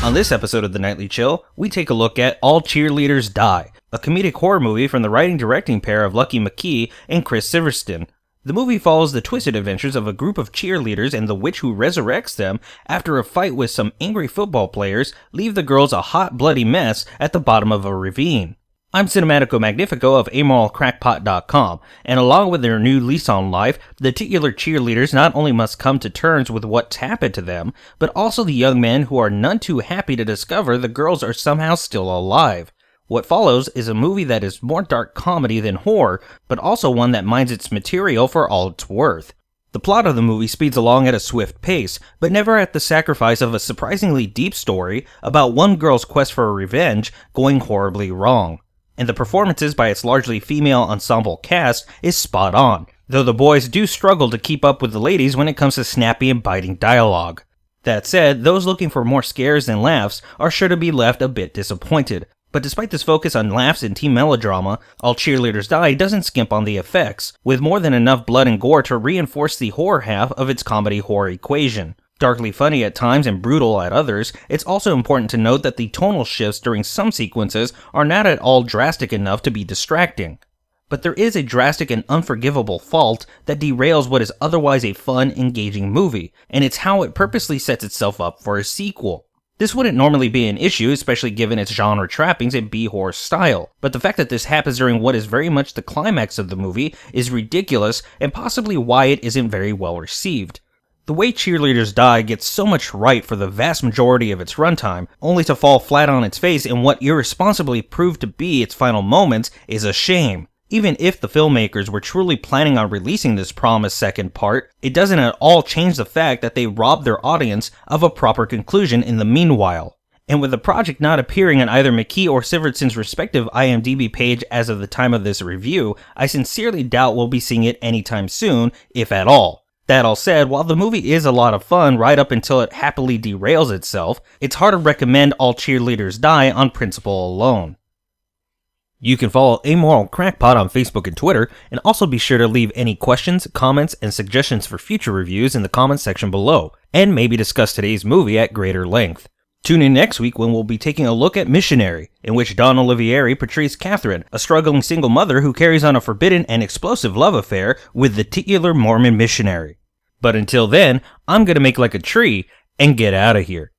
On this episode of The Nightly Chill, we take a look at All Cheerleaders Die, a comedic horror movie from the writing-directing pair of Lucky McKee and Chris Silverstein. The movie follows the twisted adventures of a group of cheerleaders and the witch who resurrects them after a fight with some angry football players leave the girls a hot, bloody mess at the bottom of a ravine. I'm Cinematico Magnifico of amoralcrackpot.com, and along with their new lease on life, the titular cheerleaders not only must come to terms with what's happened to them, but also the young men who are none too happy to discover the girls are somehow still alive. What follows is a movie that is more dark comedy than horror, but also one that mines its material for all it's worth. The plot of the movie speeds along at a swift pace, but never at the sacrifice of a surprisingly deep story about one girl's quest for revenge going horribly wrong. And the performances by its largely female ensemble cast is spot on, though the boys do struggle to keep up with the ladies when it comes to snappy and biting dialogue. That said, those looking for more scares than laughs are sure to be left a bit disappointed. But despite this focus on laughs and teen melodrama, All Cheerleaders Die doesn't skimp on the effects, with more than enough blood and gore to reinforce the horror half of its comedy-horror equation. Darkly funny at times and brutal at others, it's also important to note that the tonal shifts during some sequences are not at all drastic enough to be distracting. But there is a drastic and unforgivable fault that derails what is otherwise a fun, engaging movie, and it's how it purposely sets itself up for a sequel. This wouldn't normally be an issue, especially given its genre trappings and B-horror style, but the fact that this happens during what is very much the climax of the movie is ridiculous and possibly why it isn't very well received. The way Cheerleaders Die gets so much right for the vast majority of its runtime, only to fall flat on its face in what irresponsibly proved to be its final moments, is a shame. Even if the filmmakers were truly planning on releasing this promised second part, it doesn't at all change the fact that they robbed their audience of a proper conclusion in the meanwhile. And with the project not appearing on either McKee or Silverstein's respective IMDb page as of the time of this review, I sincerely doubt we'll be seeing it anytime soon, if at all. That all said, while the movie is a lot of fun right up until it happily derails itself, it's hard to recommend All Cheerleaders Die on principle alone. You can follow Amoral Crackpot on Facebook and Twitter, and also be sure to leave any questions, comments, and suggestions for future reviews in the comments section below, and maybe discuss today's movie at greater length. Tune in next week when we'll be taking a look at Missionary, in which Dawn Olivieri portrays Catherine, a struggling single mother who carries on a forbidden and explosive love affair with the titular Mormon missionary. But until then, I'm gonna make like a tree and get out of here.